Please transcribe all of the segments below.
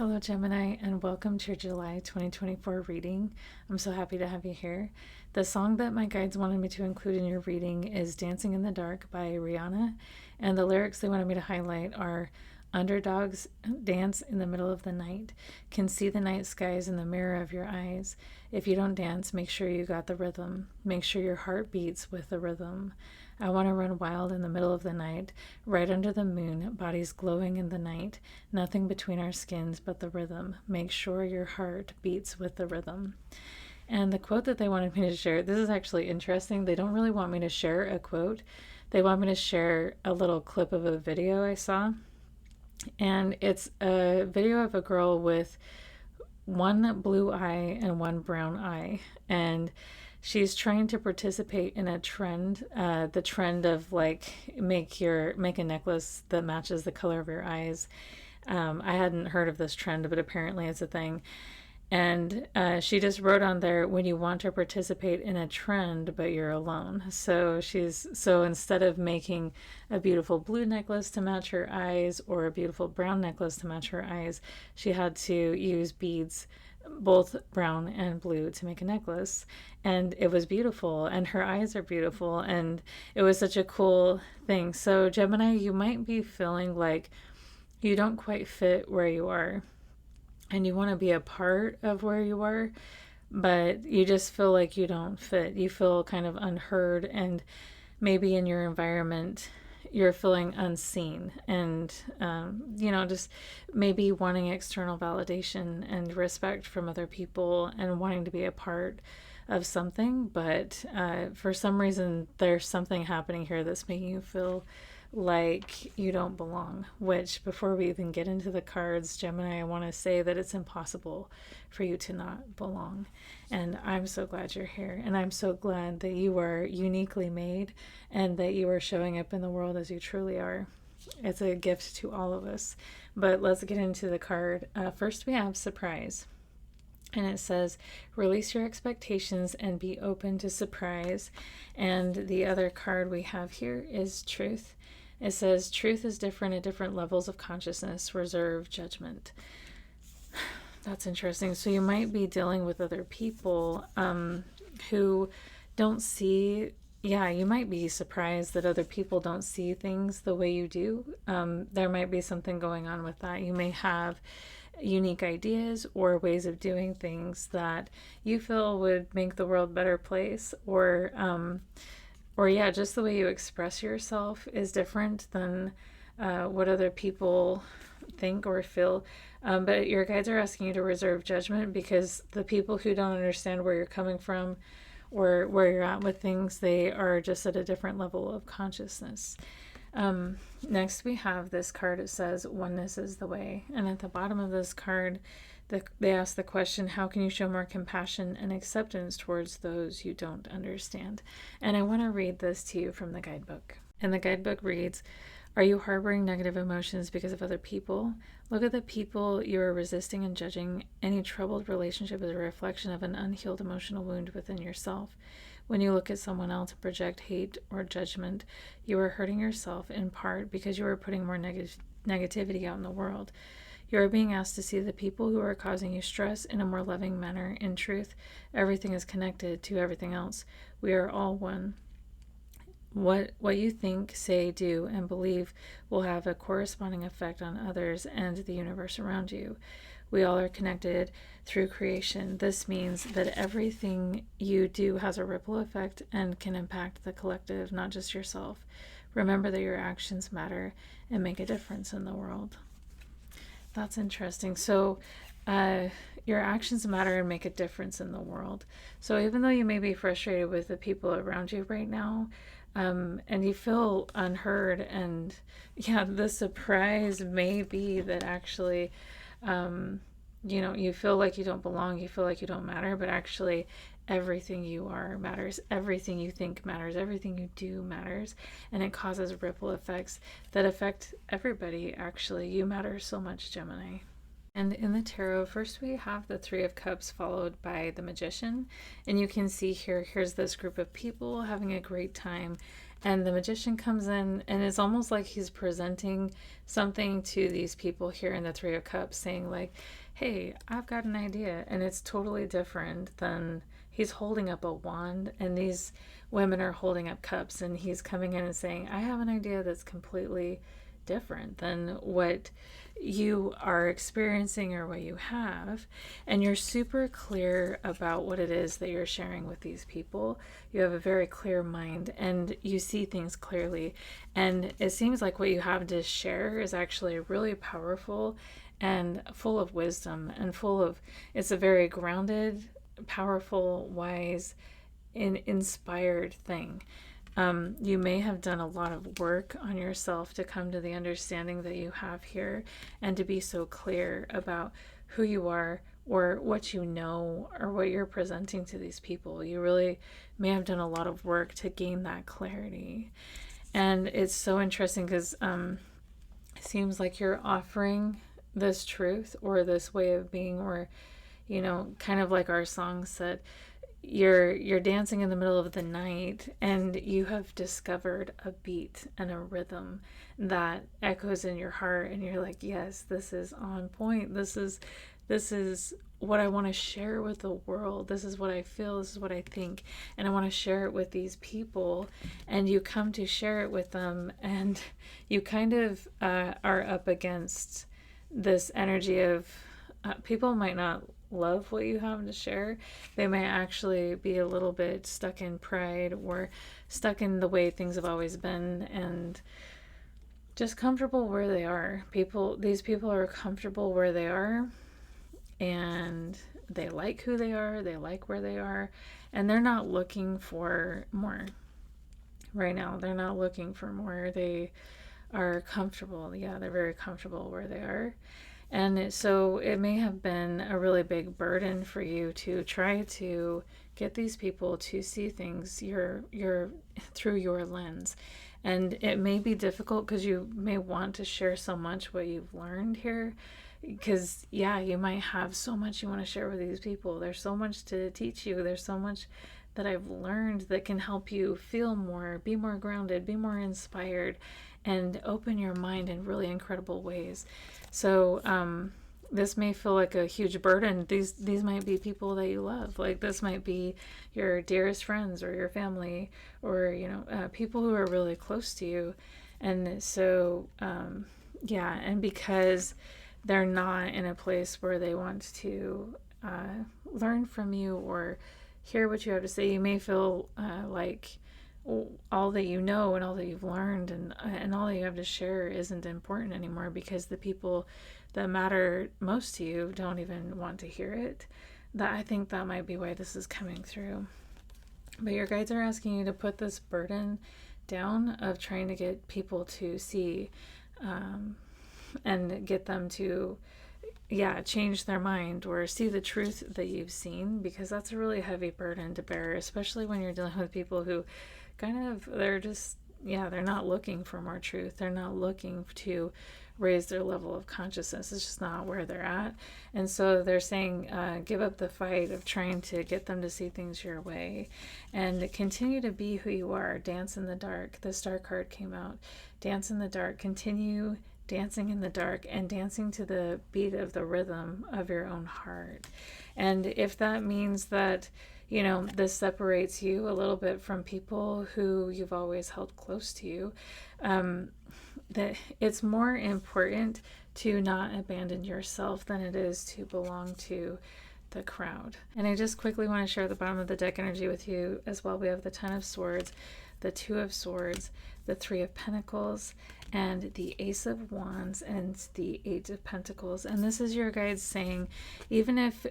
Hello, Gemini, and welcome to your July 2024 reading. I'm so happy to have you here. The song that my guides wanted me to include in your reading is Dancing in the Dark by Rihanna, and the lyrics they wanted me to highlight are underdogs dance in the middle of the night, can see the night skies in the mirror of your eyes. If you don't dance, make sure you got the rhythm. Make sure your heart beats with the rhythm. I want to run wild in the middle of the night, right under the moon, bodies glowing in the night, nothing between our skins but the rhythm. Make sure your heart beats with the rhythm. And the quote that they wanted me to share, this is actually interesting. They don't really want me to share a quote. They want me to share a little clip of a video I saw. And it's a video of a girl with one blue eye and one brown eye. And she's trying to participate in a trend, the trend of like make a necklace that matches the color of your eyes. I hadn't heard of this trend, but apparently it's a thing. And she just wrote on there, when you want to participate in a trend, but you're alone. So instead of making a beautiful blue necklace to match her eyes or a beautiful brown necklace to match her eyes, she had to use beads, both brown and blue, to make a necklace. And it was beautiful, and her eyes are beautiful, and it was such a cool thing. So Gemini, you might be feeling like you don't quite fit where you are, and you want to be a part of where you are, but you just feel like you don't fit. You feel kind of unheard, and maybe in your environment, you're feeling unseen, and just maybe wanting external validation and respect from other people and wanting to be a part of something. But for some reason, there's something happening here that's making you feel like you don't belong, which, before we even get into the cards, Gemini, I want to say that it's impossible for you to not belong. And I'm so glad you're here. And I'm so glad that you are uniquely made and that you are showing up in the world as you truly are. It's a gift to all of us. But let's get into the card. First, we have surprise. And it says, release your expectations and be open to surprise. And the other card we have here is truth. It says, truth is different at different levels of consciousness, reserve, judgment. That's interesting. So you might be dealing with other people who don't see. Yeah, you might be surprised that other people don't see things the way you do. There might be something going on with that. You may have unique ideas or ways of doing things that you feel would make the world a better place, or yeah, just the way you express yourself is different than what other people think or feel. But your guides are asking you to reserve judgment, because the people who don't understand where you're coming from or where you're at with things, they are just at a different level of consciousness. Next, we have this card. It says, oneness is the way. And at the bottom of this card, they ask the question, how can you show more compassion and acceptance towards those you don't understand? And I want to read this to you from the guidebook. And the guidebook reads, are you harboring negative emotions because of other people? Look at the people you are resisting and judging. Any troubled relationship is a reflection of an unhealed emotional wound within yourself. When you look at someone else and project hate or judgment, you are hurting yourself in part because you are putting more negativity out in the world. You are being asked to see the people who are causing you stress in a more loving manner. In truth, everything is connected to everything else. We are all one. What you think, say, do, and believe will have a corresponding effect on others and the universe around you. We all are connected through creation. This means that everything you do has a ripple effect and can impact the collective, not just yourself. Remember that your actions matter and make a difference in the world. That's interesting. So your actions matter and make a difference in the world. So even though you may be frustrated with the people around you right now, and you feel unheard, and yeah, the surprise may be that actually, you feel like you don't belong, you feel like you don't matter, but actually everything you are matters, everything you think matters, everything you do matters, and it causes ripple effects that affect everybody. Actually, you matter so much, Gemini. And in the tarot, first we have the Three of Cups followed by the Magician. And you can see here's this group of people having a great time. And the magician comes in, and it's almost like he's presenting something to these people here in the Three of Cups, saying like, hey, I've got an idea. And it's totally different than, he's holding up a wand, and these women are holding up cups, and he's coming in and saying, I have an idea that's completely different than what you are experiencing or what you have. And you're super clear about what it is that you're sharing with these people. You have a very clear mind, and you see things clearly, and it seems like what you have to share is actually really powerful and full of wisdom, and full of, it's a very grounded, powerful, wise, inspired thing. You may have done a lot of work on yourself to come to the understanding that you have here, and to be so clear about who you are, or what you know, or what you're presenting to these people. You really may have done a lot of work to gain that clarity. And it's so interesting because it seems like you're offering this truth, or this way of being, or, you know, kind of like our song said, you're dancing in the middle of the night, and you have discovered a beat and a rhythm that echoes in your heart, and you're like, yes, this is on point. This is what I want to share with the world. This is what I feel, this is what I think, and I want to share it with these people. And you come to share it with them, and you kind of are up against this energy of people might not love what you have to share. They may actually be a little bit stuck in pride, or stuck in the way things have always been, and just comfortable where they are. These people are comfortable where they are, and they like who they are, they like where they are, and they're not looking for more right now. They're not looking for more. They are comfortable. Yeah, they're very comfortable where they are. And so it may have been a really big burden for you to try to get these people to see things through your lens. And it may be difficult because you may want to share so much what you've learned here. Because, yeah, you might have so much you want to share with these people. There's so much to teach you. There's so much that I've learned that can help you feel more, be more grounded, be more inspired, and open your mind in really incredible ways. So this may feel like a huge burden. These might be people that you love. Like, this might be your dearest friends, or your family, or, you know, people who are really close to you. And so, yeah, and because they're not in a place where they want to learn from you or hear what you have to say, you may feel like all that you know, and all that you've learned, and all that you have to share isn't important anymore, because the people that matter most to you don't even want to hear it. I think that might be why this is coming through. But your guides are asking you to put this burden down of trying to get people to see and get them to change their mind, or see the truth that you've seen, because that's a really heavy burden to bear, especially when you're dealing with people who they're not looking for more truth. They're not looking to raise their level of consciousness. It's just not where they're at. And so they're saying, give up the fight of trying to get them to see things your way, and continue to be who you are. Dance in the dark. The star card came out. Dance in the dark. Continue dancing in the dark, and dancing to the beat of the rhythm of your own heart. And if that means that, you know, this separates you a little bit from people who you've always held close to you, that it's more important to not abandon yourself than it is to belong to the crowd. And I just quickly want to share the bottom of the deck energy with you as well. We have the Ten of Swords, the Two of Swords, the Three of Pentacles, and the Ace of Wands, and the Eight of Pentacles. And this is your guides saying, even if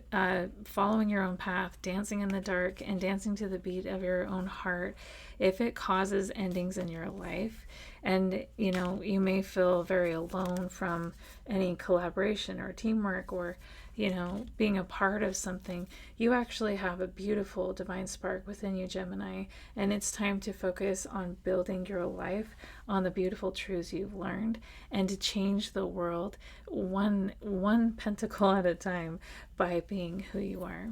following your own path, dancing in the dark, and dancing to the beat of your own heart, if it causes endings in your life, and, you know, you may feel very alone from any collaboration or teamwork, or, you know, being a part of something, you actually have a beautiful divine spark within you, Gemini, and it's time to focus on building your life on the beautiful truths you've learned, and to change the world one pentacle at a time by being who you are.